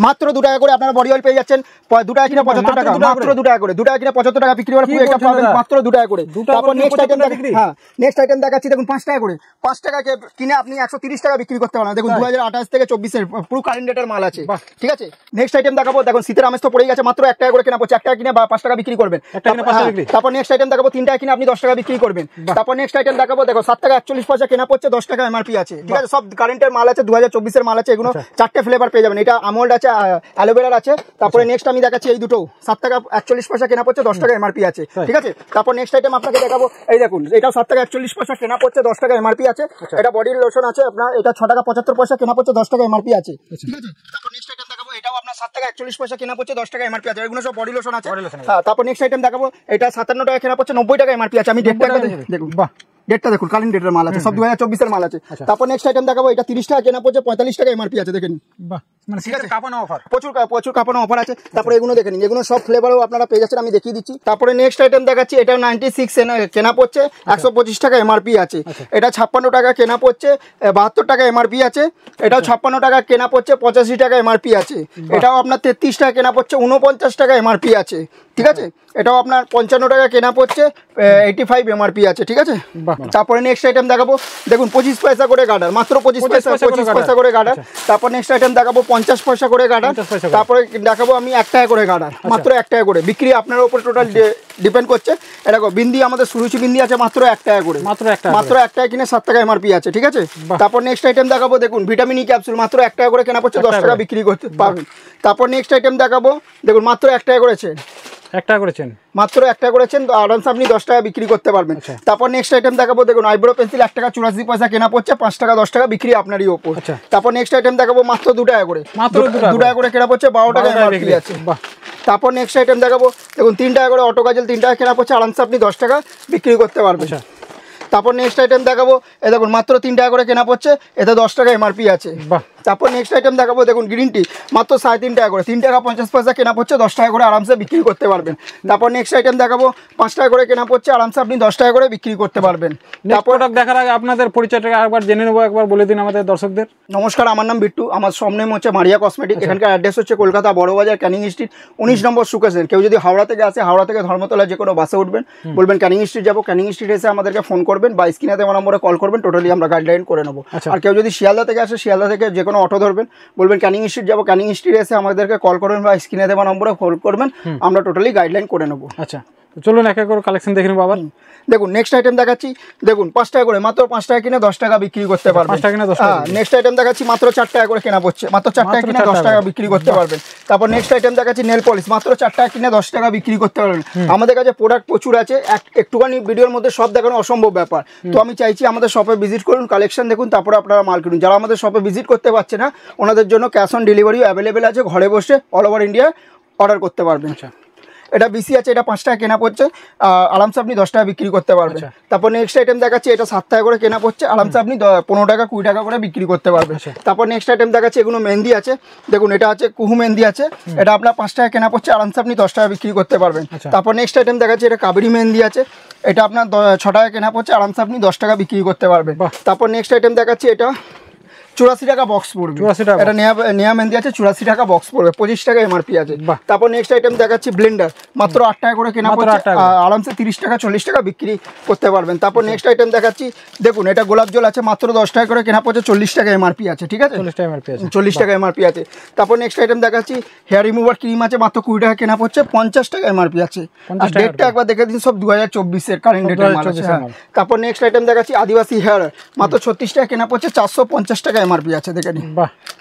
মাত্র 2 টাকা করে আপনারা বডি অয়েল পেয়ে যাচ্ছেন। 2 টাকা কিনে 75 টাকা, মাত্র 2 টাকা করে, 2 টাকা কিনে 75 টাকা বিক্রি করে পুরো একটা পাবেন মাত্র 2 টাকা করে। তারপর নেক্সট আইটেম বিক্রি, হ্যাঁ নেক্সট আইটেম দেখাচ্ছি দেখুন 5 টাকা করে, 5 টাকা কিনে আপনি 130 টাকা বিক্রি করতে পারেন। দেখুন 2028 থেকে 24 এর পুরো কারেন্ট ডেটের মাল আছে, ঠিক আছে। নেক্সট আইটেম দেখাবো, দেখুন শীতের আমেজ তো পড়েই গেছে, মাত্র 1 টাকা করে কেনা পড়ছে, 1 টাকা কিনে 5 টাকা বিক্রি করবেন। তারপর নেক্সট আইটেম দেখাবো 3 টাকা কিনে আপনি 10 টাকা বিক্রি করবেন। তারপর নেক্সট আইটেম দেখাবো, দেখো 7 টাকা 41 পয়সা কেনা পড়ছে, 10 টাকা এমআরপি আছে, ঠিক আছে। সব কারেন্টের মাল আছে, 2024 এর মাল আছে, এগুলো 4টে ফ্লেভার পেয়ে যাবেন। এটা আমন্ড আছে, অ্যালোভেরার আছে। তারপরে নেক্সট আমি দেখাচ্ছি এই দুটো 7 টাকা 41 পয়সা কেনা পড়ছে, 10 টাকা এমআরপি আছে, ঠিক আছে। তারপর নেক্সট আইটেম আপনাকে দেখাবো, এই দেখুন এটা 7 টাকা 41 পয়সা কেনা পড়ছে, 10 টাকা এমআরপি আছে। এটা বডির লোশন আছে আপনার, এটা 6 টাকা 75 পয়সা কেনা পড়ছে, 10 টাকা এমআরপি আছে, ঠিক আছে। তারপর নেক্সট আইটেম দেখাবো, এটাও আপনার 7 টাকা 41 পয়সা কেনা পড়ছে, 10 টাকা এমআরপি আছে, এগুলো সব বডি লোশন আছে। হ্যাঁ, তারপর নেক্সট আইটেম দেখাবো, এটা 57 টাকা কেনা পড়ছে, 90 টাকা এমআরপি আছে। আমি ডেটটা দেখুন, বাহ ডেটটা দেখুন, কারেন্ট ডেটের মাল আছে, সব 2024 এর মাল আছে। তারপর নেক্সট আইটেম দেখাবো, এটা 30 টাকা কেনা পড়ছে, 45 টাকা এমআরপি আছে, দেখেন বাহ, মানে ঠিক আছে, কাপানো অফার, প্রচুর কাপানো অফার আছে। তারপরে এগুলো দেখে নিন, এগুলো সব ফ্লেভারও আপনারা পেয়ে যাচ্ছেন, আমি দেখিয়ে দিচ্ছি। তারপরে নেক্সট আইটেম দেখাচ্ছি, এটা 96 কেনা পড়ছে, 125 টাকা এমআরপি আছে। এটা 56 টাকা কেনা পড়ছে, 72 টাকা এমআরপি আছে। এটাও 56 টাকা কেনা পড়ছে, 85 টাকা এমআরপি আছে। এটাও আপনার 33 টাকা কেনা পড়ছে, 49 টাকা এমআরপি আছে, ঠিক আছে। এটাও আপনার 55 টাকা কেনা পড়ছে, 85 এমআরপি আছে, ঠিক আছে। তারপরে নেক্সট আইটেম দেখাবো, দেখুন 25 পয়সা করে গার্ডার, মাত্র 25 পয়সা করে গার্ডার। তারপর নেক্সট আইটেম দেখাবো 50 পয়সা করে গার্ডার। তারপরে দেখাবো আমি 1 টাকা করে গার্ডার, মাত্র 1 টাকা করে। বিক্রি আপনার উপর টোটাল ডিপেন্ড করছে। এটা বিন্দি আমাদের সুরুচি বিন্দি আছে মাত্র 1 টাকা করে, মাত্র 1 টাকা কিনে 7 টাকা এমআরপি আছে, ঠিক আছে। তারপর নেক্সট আইটেম দেখাবো, দেখুন ভিটামিন ই ক্যাপসুল, মাত্র 1 টাকা করে কেনা পড়ছে, 10 টাকা বিক্রি করতে পারবেন। তারপর নেক্সট আইটেম দেখাবো, দেখুন মাত্র 1 টাকা করেছে, 1 টাকা করেছেন, মাত্র 1 টাকা করেছেন, আরামসে আপনি 10 টাকা বিক্রি করতে পারবেন। তারপর নেক্সট আইটেম দেখাবো, দেখুন আইব্রো পেন্সিল 1 টাকা 84 পয়সা কেনা পড়ছে, 5 টাকা 10 টাকা বিক্রি আপনারই ওপর। তারপর নেক্সট আইটেম দেখাবো, মাত্র 2 টাকা করে, মাত্র 2 টাকা করে কেনা পড়ছে, 12 টাকা এমআরপি আছে। তারপর নেক্সট আইটেম দেখাবো, দেখুন 3 টাকা করে অটো কাজল 3 টাকা কেনা পড়ছে, আরামসে আপনি 10 টাকা বিক্রি করতে পারবেন। তারপর নেক্সট আইটেম দেখাবো, এ দেখুন মাত্র 3 টাকা করে কেনা পড়ছে, এতে 10 টাকা এমআরপি আছে। তারপর নেক্সট আইটেম দেখাবো, দেখুন গ্রিন টি মাত্র 3.5 টাকা করে, 3 টাকা 50 পয়সা কেনা পড়ছে, 10 টাকা করে আরামসে বিক্রি করতে পারবেন। তারপর নেক্সট আইটেম দেখাবো, 5 টাকা করে কেনা পড়ছে, আরামসে আপনি 10 টাকা করে বিক্রি করতে পারবেন। তারপর দেখার আগে আপনাদের পরিচয়টা একবার জেনে নেবো, একবার বলে দিন আমাদের দর্শকদের। নমস্কার, আমার নাম বিট্টু, আমার সব নেম হচ্ছে মারিয়া কসমেটিক। এখানকার অ্যাড্রেস হচ্ছে কলকাতা বড়বাজার, ক্যানিং স্ট্রিট, 19 নম্বর সুকেশন। কেউ যদি হাওড়া থেকে আসে, হাওড়া থেকে ধর্মতলা যে কোনো বাসে উঠবেন, বলবেন ক্যানিং স্ট্রিট যাবো, ক্যানিং স্ট্রিট এসে আমাদেরকে ফোন করবেন বা স্ক্রিনে দেওয়া নম্বরে কল করবেন, টোটালি আমরা গাইডলাইন করে নেবো। আর কেউ যদি শিয়ালদা থেকে আসে, শিয়ালদা থেকে যে কোনো অটো ধরবেন, বলবেন ক্যানিং স্ট্রিট যাবো, ক্যানিং স্ট্রিট এসে আমাদেরকে কল করবেন বা স্ক্রিনে দেওয়া নম্বরে কল করবেন, আমরা টোটালি গাইডলাইন করে নেবো। আচ্ছা, চলুন এক এক করে কালেকশন দেখে নেবো আবার। দেখুন নেক্সট আইটেম দেখাচ্ছি, দেখুন 5 টাকা করে, মাত্র 5 টাকা কিনে 10 টাকা বিক্রি করতে পারবেন। নেক্সট আইটেম দেখাচ্ছি, মাত্র 4 টাকা করে কেনা পড়ছে, মাত্র 4 টাকা কিনে 10 টাকা বিক্রি করতে পারবেন। তারপর নেক্সট আইটেম দেখাচ্ছি নেল পলিশ, মাত্র 4 টাকা কিনে 10 টাকা বিক্রি করতে পারবেন। আমাদের কাছে প্রোডাক্ট প্রচুর আছে, একটুখানি ভিডিওর মধ্যে সব দেখানো অসম্ভব ব্যাপার। তো আমি চাইছি আমাদের শপে ভিজিট করুন, কালেকশন দেখুন, তারপরে আপনারা মাল কিনুন। যারা আমাদের শপে ভিজিট করতে পারছে না, ওনাদের জন্য ক্যাশ অন ডেলিভারিও অ্যাভেলেবেল আছে, ঘরে বসে অল ওভার ইন্ডিয়া অর্ডার করতে পারবেন। এটা বিসি আছে, এটা 5 টাকা কেনা পড়ছে, আরামসে আপনি 10 টাকা বিক্রি করতে পারবেন। তারপর নেক্সট আইটেম দেখাচ্ছি, এটা 7 টাকা করে কেনা পড়ছে, আরামসে আপনি 15 টাকা 20 টাকা করে বিক্রি করতে পারবেন। তারপর নেক্সট আইটেম দেখাচ্ছি, এগুলো মেহেন্দি আছে, দেখুন এটা আছে কুহু মেহেন্দি আছে, এটা আপনার 5 টাকা কেনা পড়ছে, আরামসে আপনি 10 টাকা বিক্রি করতে পারবেন। তারপর নেক্সট আইটেম দেখাচ্ছি, এটা কাবেরি মেহেন্দি আছে, এটা আপনার 6 টাকা কেনা পড়ছে, আরামসে আপনি 10 টাকা বিক্রি করতে পারবেন। তারপর নেক্সট আইটেম দেখাচ্ছি, এটা 84 টাকা বক্স পড়বে, এটা নেয়া মেহেন্দি আছে, 84 টাকা বক্স পড়বে, 25 টাকা এমআরপি আছে। তারপর নেক্সট আইটেম দেখাচ্ছি ব্লেন্ডার, মাত্র 8 টাকা করে কেনা পড়ছে, আরামসে 30 টাকা 40 টাকা বিক্রি করতে পারবেন। তারপর নেক্সট আইটেম দেখাচ্ছি, দেখুন এটা গোলাপ জল আছে, মাত্র 10 টাকা করে কেনা পড়ছে, 40 টাকা এমআরপি আছে, ঠিক আছে, 40 টাকা এমআরপি আছে। তারপর নেক্সট আইটেম দেখাচ্ছি, হেয়ার রিমুভার ক্রিম আছে, মাত্র 20 টাকা কেনা পড়ছে, 50 টাকা এমআরপি আছে। আর ডেটটা একবার দেখে দিন, সব 2024 এর কারেন্ট ডেটের মাল আছে। তারপর নেক্সট আইটেম দেখাচ্ছি, আদিবাসী হেয়ার, মাত্র 36 টাকা কেনা পড়ছে, 450 টাকা এমআরপি আছে, দেখে নিন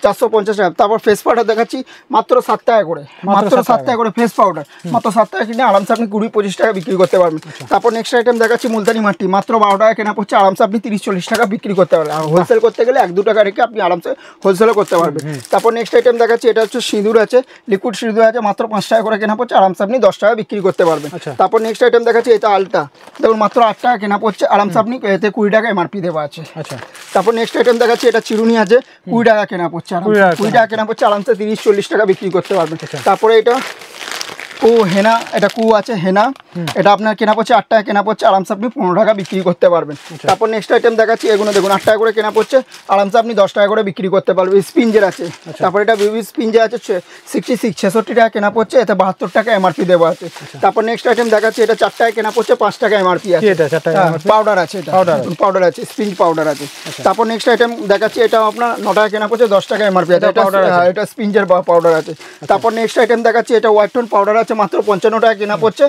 450 টাকা। তারপর ফেস পাউডার দেখাচ্ছি, মাত্র 7 টাকা করে, মাত্র 7 টাকা করে ফেস পাউডার, মাত্র 7 টাকা কিনে আরামসে আপনি 20-25 টাকা বিক্রি করতে পারবেন। তারপর নেক্সট আইটেম দেখাচ্ছি মুলতানি মাটি, মাত্র 12 টাকা কেনা পড়ছে, আরামসে আপনি 30-40 টাকা বিক্রি করতে পারবেন। আর হোলসেল করতে গেলে 1-2 টাকা রেখে আপনি আরামসে হোলসেলও করতে পারবেন। তারপর নেক্সট আইটেম দেখাচ্ছি, এটা হচ্ছে সিঁদুর আছে, লিকুইড সিঁদুর আছে, মাত্র 5 টাকা করে কেনা পড়ছে, আরামসে আপনি 10 টাকা বিক্রি করতে পারবেন। তারপর নেক্সট আইটেম দেখাচ্ছি, এটা আলটা, দেখুন মাত্র 8 টাকা কেনা পড়ছে, আরামসে আপনি এতে 20 টাকা এমআরপি দেওয়া আছে। তারপর নেক্সট আইটেম দেখাচ্ছি, এটা চিরুনি আছে, 20 টাকা কেনা পড়ছে, 20 টাকা কেনা পড়ছে, আরামসে 30-40 টাকা বিক্রি করতে পারবেন। তারপরে এটা কু হেনা, এটা কু আছে হেনা, এটা আপনার কেনা পড়ছে 8 টাকা কেনা পড়ছে, আরামসে আপনি 15 টাকা বিক্রি করতে পারবেন। তারপর নেক্সট আইটেম দেখাচ্ছি, এগুলো দেখুন 8 টাকা করে কেনা পড়ছে, আরামসে আপনি 10 টাকা করে বিক্রি করতে পারবেন। স্পিঞ্জের আছে, তারপর এটা বেবি স্পিঞ্জের আছে 66 টাকা কেনা পড়ছে, এতে 72 টাকা এমআরপি দেওয়া আছে। তারপর নেক্সট আইটেম দেখাচ্ছি, এটা 4 টাকা কেনা পড়ছে, 5 টাকা এমআরপি আছে। পাউডার আছে, এটা পাউডার আছে, স্পিঞ্জ পাউডার আছে। তারপর নেক্সট আইটেম দেখাচ্ছি, এটা আপনার 9 টাকা কেনা পড়ছে, 10 টাকা এমআরপি আছে। এটা স্পিঞ্জের পাউডার আছে। তারপর নেক্সট আইটেম দেখাচ্ছি, এটা হোয়াইট টোন পাউডার আছে, মাত্র 55 টাকা কেনা পড়ছে।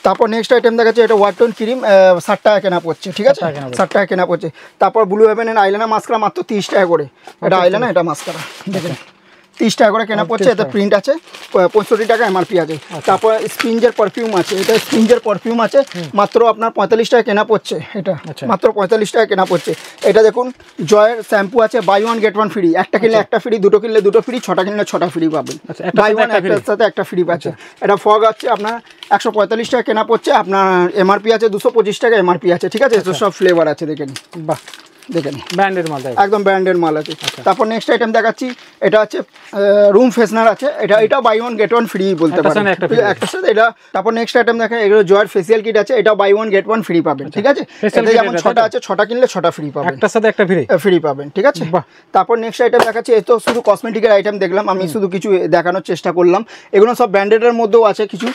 তারপর নেক্সট আইটেম দেখাচ্ছি, এটা হোয়াইট টোন ক্রিম 60 টাকা কেনা পড়ছে, ঠিক আছে, 60 টাকা কেনা পড়ছে। তারপর ব্লু হেভেনের আইলাইনার মাস্কারা মাত্র 30 টাকা করে, এটা আইলাইনার, এটা মাস্কারা দেখেন 30 টাকা করে কেনা পড়ছে, এতে প্রিন্ট আছে, 65 টাকা এমআরপি আছে। তারপর স্পিঞ্জের পারফিউম আছে, এটা স্পিঞ্জের পারফিউম আছে, মাত্র আপনার 45 টাকা কেনা পড়ছে, এটা মাত্র 45 টাকা কেনা পড়ছে। এটা দেখুন জয়ের শ্যাম্পু আছে, বাই 1 গেট 1 ফ্রি, একটা কিনলে একটা ফ্রি, দুটো কিনলে দুটো ফ্রি, 6টা কিনলে 6টা ফ্রি পাবেন, বাই 1 একটার সাথে একটা ফ্রি পাচ্ছে। এটা ফগ আছে আপনার 145 টাকা কেনা পড়ছে, আপনার এমআরপি আছে 225 টাকা এমআরপি আছে, ঠিক আছে। তো সব ফ্লেভার আছে, দেখেন, বাহ দেখেন ব্র্যান্ডের মাল, একদম ব্র্যান্ডের মাল আছে। তারপর নেক্সট আইটেম দেখাচ্ছি, এটা আছে রুম ফ্রেশনার আছে, এটা বাই 1 গেট 1 ফ্রি বলতে পারেন, একটার সাথে এটা। তারপর নেক্সট আইটেম দেখেন, এগুলো জয়ের ফেসিয়াল কিট আছে, এটা বাই 1 গেট 1 ফ্রি পাবেন, ঠিক আছে। এতে যেমন 6টা আছে, 6টা কিনলে 6টা ফ্রি পাবেন, একটার সাথে একটা ফ্রি পাবেন, ঠিক আছে। তারপর নেক্সট আইটেম দেখাচ্ছি, এ তো শুধু কসমেটিকের আইটেম দেখলাম, আমি শুধু কিছু দেখানোর চেষ্টা করলাম। এগুলো সব ব্র্যান্ডেডের মধ্যেও আছে কিছু,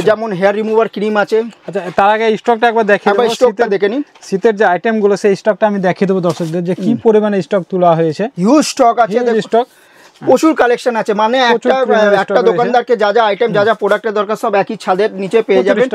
যেমন হেয়ার রিমুভার ক্রিম আছে। আচ্ছা, তার আগে স্টকটা একবার দেখিয়ে দেবো, স্টকটা দেখে নিন। শীতের যে আইটেমগুলো, সেই স্টকটা আমি দেখিয়ে দেবো দর্শকদের, যে কি পরিমাণে স্টক তোলা হয়েছে। হিউজ স্টক আছে, স্টক প্রচুর কালেকশন আছে, মানে একটা দোকানদারকে যা যা আইটেম, যা যা প্রোডাক্টের দরকার সব একই ছাদের নিচে পেয়ে যাবেন,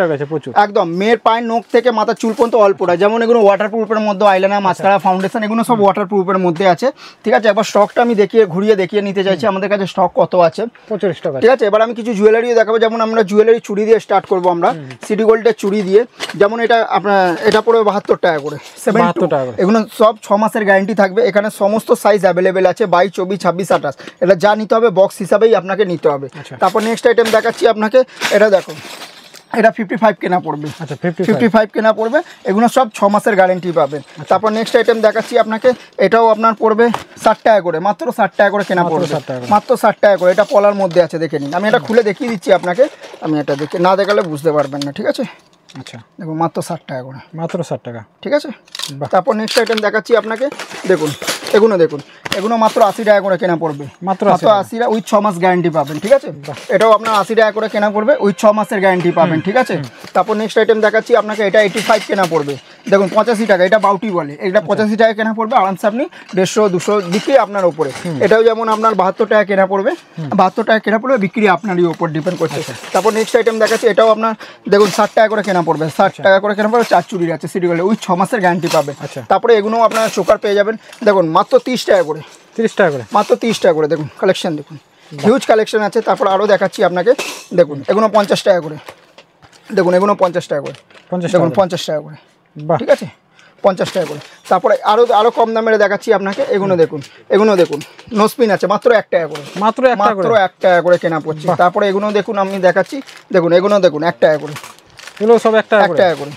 একদম মেয়ের পায়ের নখ থেকে মাথা চুল পর্যন্ত অল প্রোডাক্ট। যেমন এগুলো ওয়াটারপ্রুফের মধ্যে, আইলাইনার, মাস্কারা, ফাউন্ডেশন, এগুলো সব ওয়াটারপ্রুফের মধ্যে আছে, ঠিক আছে। এবার স্টকটা আমি ঘুরিয়ে দেখিয়ে নিতে চাইছি, আমাদের কাছে স্টক কত আছে, প্রচুর স্টক, ঠিক আছে। এবার আমি কিছু জুয়েলারিও দেখাবো, যেমন আমরা জুয়েলারি চুড়ি দিয়ে স্টার্ট করবো, আমরা সিটি গোল্ডের চুড়ি দিয়ে। যেমন এটা আপনার এটা পড়বে 72 টাকা করে, 72 টাকা করে। এগুলো সব 6 মাসের গ্যারান্টি থাকবে, এখানে সমস্ত সাইজ অ্যাভেলেবেল আছে, 22, 24, 26, 28, এটা যা নিতে হবে বক্স হিসাবেই আপনাকে নিতে হবে। তারপর নেক্সট আইটেম দেখাচ্ছি আপনাকে, এটা দেখো, এটা 55 কেনা পড়বে, আচ্ছা 55 কেনা পড়বে, এগুলো সব 6 মাসের গ্যারান্টি পাবেন। তারপর নেক্সট আইটেম দেখাচ্ছি আপনাকে, এটাও আপনার পড়বে 60 টাকা করে, মাত্র 60 টাকা করে কেনা পড়বে, মাত্র 60 টাকা করে। এটা পলার মধ্যে আছে, দেখে নিন, আমি এটা খুলে দেখিয়ে দিচ্ছি আপনাকে, আমি এটা দেখে না দেখালে বুঝতে পারবেন না, ঠিক আছে। আচ্ছা দেখুন, মাত্র 60 টাকা করে, মাত্র 60 টাকা, ঠিক আছে। তারপর নেক্সট আইটেম দেখাচ্ছি আপনাকে, দেখুন এগুলো, দেখুন এগুলো মাত্র 80 টাকা করে কেনা পড়বে, মাত্র 80 টাকা, উইথ 6 মাস গ্যারান্টি পাবেন, ঠিক আছে। এটাও আপনার 80 টাকা করে কেনা পড়বে, উইথ 6 মাসের গ্যারান্টি পাবেন, ঠিক আছে। তারপর নেক্সট আইটেম দেখাচ্ছি আপনাকে, এটা 85 কেনা পড়বে, দেখুন 85 টাকা, এটা বাউটি বলে, এটা 85 টাকা কেনা পড়বে, আরামসে আপনি 150, 200 বিক্রি আপনার উপরে। এটাও যেমন আপনার 72 টাকা কেনা পড়বে, 72 টাকা কেনা পড়বে, বিক্রি আপনারই উপর ডিপেন্ড করছে। তারপর নেক্সট আইটেম দেখাচ্ছি, এটাও আপনার দেখুন 60 টাকা করে কেনা পড়বে, 60 টাকা করে কেনা পড়বে, 4 চুড়ির আছে সিটি গোল্ডে, উইথ 6 মাসের গ্যারান্টি পাবে। তারপরে এগুলো আপনার চোকার পেয়ে যাবেন, দেখুন মাত্র 30 টাকা করে, 30 টাকা করে, মাত্র 30 টাকা করে। দেখুন কালেকশন, দেখুন হিউজ কালেকশন আছে। তারপর আরও দেখাচ্ছি আপনাকে, দেখুন এগুলো 50 টাকা করে, দেখুন এগুলো 50 টাকা করে, দেখুন 50 টাকা করে, ঠিক আছে, 50 টাকা করে। তারপরে আরও কম দামের দেখাচ্ছি আপনাকে, এগুলো দেখুন, এগুলো দেখুন নোসপিন আছে, মাত্র 1 টাকা করে, মাত্র 1 টাকা করে কেনা পড়ছে। তারপরে এগুলো দেখুন, আমি দেখাচ্ছি, দেখুন এগুলো দেখুন 1 টাকা করে, এগুলো সব 1 টাকা করে,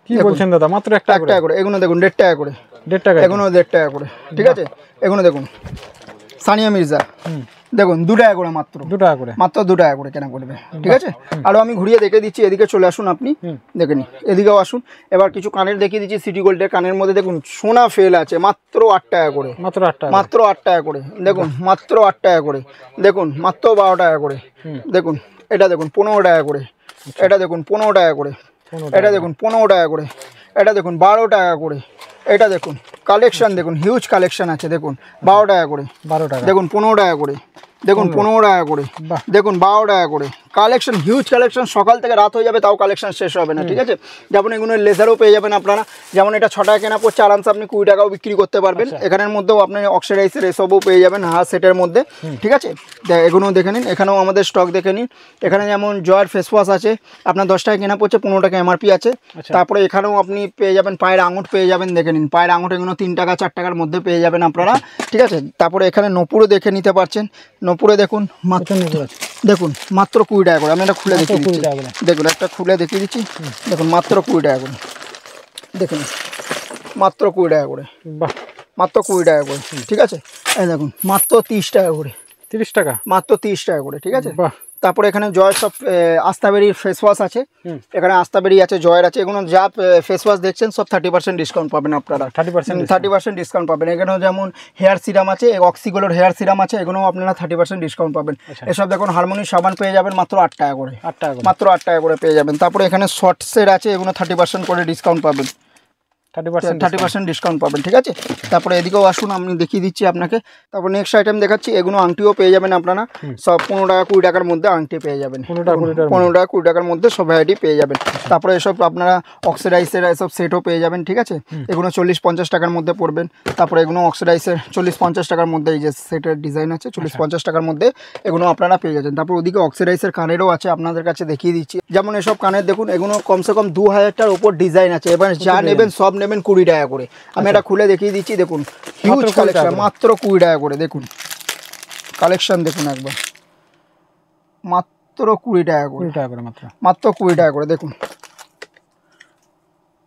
কি বলছেন দাদা, মাত্র 1 টাকা করে। এগুলো দেখুন 1.5 টাকা করে, 1.5 টাকা, এগুলো 1.5 টাকা করে, ঠিক আছে। এগুলো দেখুন সানিয়া মির্জা, দেখুন 2 টাকা করে, মাত্র 2 টাকা করে, মাত্র 2 টাকা করে কেনা পড়বে, ঠিক আছে। আরও আমি ঘুরিয়ে দেখে দিচ্ছি, এদিকে চলে আসুন আপনি, দেখে নিন, এদিকেও আসুন। এবার কিছু কানের দেখিয়ে দিচ্ছি, সিটি গোল্ডের কানের মধ্যে দেখুন সোনা ফেল আছে, মাত্র 8 টাকা করে, মাত্র 8 টাকা, মাত্র 8 টাকা করে, দেখুন মাত্র 8 টাকা করে, দেখুন মাত্র 12 টাকা করে, দেখুন এটা দেখুন 15 টাকা করে, এটা দেখুন 15 টাকা করে, এটা দেখুন 15 টাকা করে, এটা দেখুন 12 টাকা করে, এটা দেখুন কালেকশন, দেখুন হিউজ কালেকশন আছে, দেখুন 12 টাকা করে, 12 টাকা, দেখুন 15 টাকা করে, দেখুন 15 টাকা করে, দেখুন 12 টাকা করে, কালেকশন হিউজ কালেকশন, সকাল থেকে রাত হয়ে যাবে তাও কালেকশন শেষ হবে না, ঠিক আছে। যেমন এগুলো লেজারও পেয়ে যাবেন আপনারা, যেমন এটা 6 টাকা কেনা পড়ছে, আরামসে আপনি 20 টাকাও বিক্রি করতে পারবেন। এখানের মধ্যেও আপনি অক্সিডাইজের এসবও পেয়ে যাবেন, সেটের মধ্যে, ঠিক আছে। এগুলো দেখে নিন, এখানেও আমাদের স্টক দেখে নিন। এখানে যেমন জয়ের ফেস ওয়াশ আছে, আপনার 10 টাকা কেনা পড়ছে, 15 টাকা এমআরপি আছে। তারপরে এখানেও আপনি পেয়ে যাবেন পায়ের আঙুট পেয়ে যাবেন, দেখে নিন পায়ের আঙুট, এগুলো 3 টাকা 4 টাকার মধ্যে পেয়ে যাবেন আপনারা, ঠিক আছে। তারপরে এখানে নপুরও দেখে নিতে পারছেন, নপুরে দেখুন মাত্র, দেখুন মাত্র 20 টাকা করে, আমি এটা খুলে দেখিয়ে দিচ্ছি, দেখুন একটা খুলে দেখিয়ে দিচ্ছি, দেখুন মাত্র 20 টাকা করে, দেখুন মাত্র 20 টাকা করে, বাহ মাত্র 20 টাকা করে, ঠিক আছে। এই দেখুন মাত্র 30 টাকা করে, 30 টাকা, মাত্র 30 টাকা করে, ঠিক আছে, বাহ তারপরে এখানে জয়ের সব আস্তাবেরির ফেস ওয়াশ আছে, এখানে আস্তাবেরি আছে, জয়ের আছে, এগুলো যা ফেস ওয়াশ দেখছেন সব 30% ডিসকাউন্ট পাবেন আপনারা, 30% ডিসকাউন্ট পাবেন। এখানেও যেমন হেয়ার সিরাম আছে, অক্সিগোলোর হেয়ার সিরাম আছে, এগুলো আপনারা 30% ডিসকাউন্ট পাবেন। এসব দেখুন হারমোনি সাবান পেয়ে যাবেন মাত্র 8 টাকা করে, মাত্র 8 টাকা করে পেয়ে যাবেন। তারপরে এখানে শর্টসের আছে, এগুলো 30% করে ডিসকাউন্ট পাবেন, 30% ডিসকাউন্ট পাবেন, ঠিক আছে। তারপরে এদিকেও আসুন, আমি দেখিয়ে দিচ্ছি আপনাকে। তারপর নেক্সট আইটেম দেখাচ্ছি, এগুলো আংটিও পেয়ে যাবেন আপনারা, সব 15 টাকা 20 টাকার মধ্যে আংটি পেয়ে যাবেন, 15 টাকা 20 টাকার মধ্যে সব ভ্যারাইটি পেয়ে যাবেন। তারপরে এসব আপনারা অক্সিডাইসের এসব সেটও পেয়ে যাবেন, ঠিক আছে, এগুলো 40-50 টাকার মধ্যে পড়বেন। তারপরে এগুলো অক্সিডাইসের 40-50 টাকার মধ্যে, এই যে সেটের ডিজাইন আছে 40-50 টাকার মধ্যে এগুলো আপনারা পেয়ে যাচ্ছেন। তারপর ওদিকে অক্সিডাইসের কানেরও আছে, আপনাদের কাছে দেখিয়ে দিচ্ছি। যেমন এসব কানের দেখুন, এগুলো কমসে কম 2000টার উপর ডিজাইন আছে, এবার যা নেবেন সব নেবেন 20 টাকা করে। আমি এটা খুলে দেখিয়ে দিচ্ছি, দেখুন হিউজ কালেকশন, মাত্র 20 টাকা করে। দেখুন কালেকশন দেখুন একবার, মাত্র 20 টাকা করে, মাত্র 20 টাকা করে। দেখুন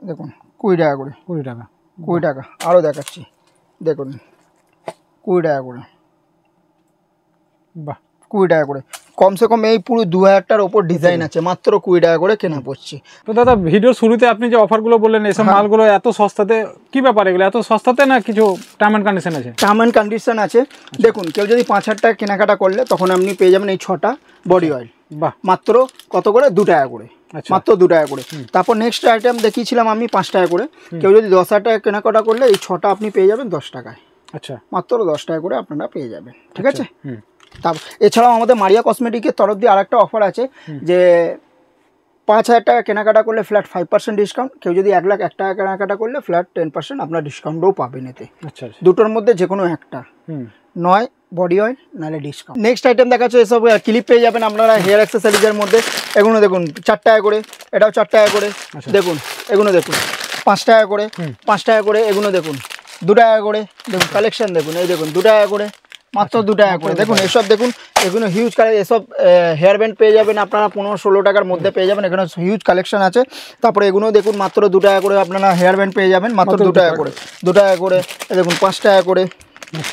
দেখুন 20 টাকা করে, 20 টাকা। আরও দেখাচ্ছি, দেখুন 20 টাকা করে, বাহ 20 টাকা করে। কমসে কম এই পুরো 2000টার ওপর ডিজাইন আছে, মাত্র 20 টাকা করে কেনা পড়ছে। তো দাদা ভিডিওর শুরুতে আপনি যে অফারগুলো বললেন, এসব মালগুলো এত সস্তাতে, কি ব্যাপার এগুলো এত সস্তাতে, না কিছু টার্ম অ্যান্ড কন্ডিশন আছে? টার্ম অ্যান্ড কন্ডিশন আছে। দেখুন কেউ যদি 5000 টাকা কেনাকাটা করলে তখন আপনি পেয়ে যাবেন এই 6টা বডি অয়েল, বাহ, মাত্র কত করে? 2 টাকা করে, মাত্র 2 টাকা করে। তারপর নেক্সট আইটেম দেখিয়েছিলাম আমি 5 টাকা করে, কেউ যদি 10,000 টাকা কেনাকাটা করলে এই 6টা আপনি পেয়ে যাবেন 10 টাকায়, আচ্ছা, মাত্র 10 টাকা করে আপনারা পেয়ে যাবেন, ঠিক আছে। তারপর এছাড়াও আমাদের মারিয়া কসমেটিকের তরফ দিয়ে আরেকটা অফার আছে, যে 5000 টাকা কেনাকাটা করলে ফ্ল্যাট 5% ডিসকাউন্ট, কেউ যদি 1,01,000 টাকা কেনাকাটা করলে ফ্ল্যাট 10% আপনার ডিসকাউন্টও পাবেন এতে। আচ্ছা, দুটোর মধ্যে যে কোনো একটা, নয় বডি অয়েল নাহলে ডিসকাউন্ট। নেক্সট আইটেম দেখাচ্ছে, এসব ক্লিপ পেয়ে যাবেন আপনারা হেয়ার অ্যাক্সেসরিজের মধ্যে। এগুলো দেখুন 4 টাকা করে, এটাও 4 টাকা করে। দেখুন এগুলো দেখুন 5 টাকা করে, 5 টাকা করে। এগুলো দেখুন 2 টাকা করে। দেখুন কালেকশন দেখুন, এই দেখুন 2 টাকা করে, মাত্র 2 টাকা করে। দেখুন এসব দেখুন, এগুলো হিউজ কালেকশন। এসব হেয়ার ব্যান্ড পেয়ে যাবেন আপনারা 15-16 টাকার মধ্যে পেয়ে যাবেন, এখানে হিউজ কালেকশন আছে। তারপরে এগুলো দেখুন মাত্র 2 টাকা করে আপনারা হেয়ার ব্যান্ড পেয়ে যাবেন, মাত্র 2 টাকা করে, 2 টাকা করে। দেখুন 5 টাকা করে,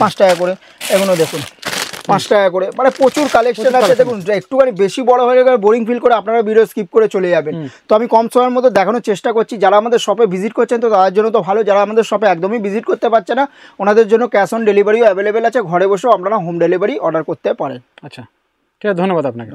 5 টাকা করে। এগুলো দেখুন 5 টাকা করে, মানে প্রচুর কালেকশন আছে। দেখুন একটুখানি বেশি বড় হয়ে গেলে বোরিং ফিল করে আপনারা ভিডিও স্কিপ করে চলে যাবেন, তো আমি কম সময়ের মধ্যে দেখানোর চেষ্টা করছি। যারা আমাদের শপে ভিজিট করছেন তো তাদের জন্য তো ভালো, যারা আমাদের শপে একদমই ভিজিট করতে পারছে না ওনাদের জন্য ক্যাশ অন ডেলিভারিও অ্যাভেলেবেল আছে, ঘরে বসেও আপনারা হোম ডেলিভারি অর্ডার করতে পারেন। আচ্ছা, ঠিক আছে, ধন্যবাদ আপনাকে।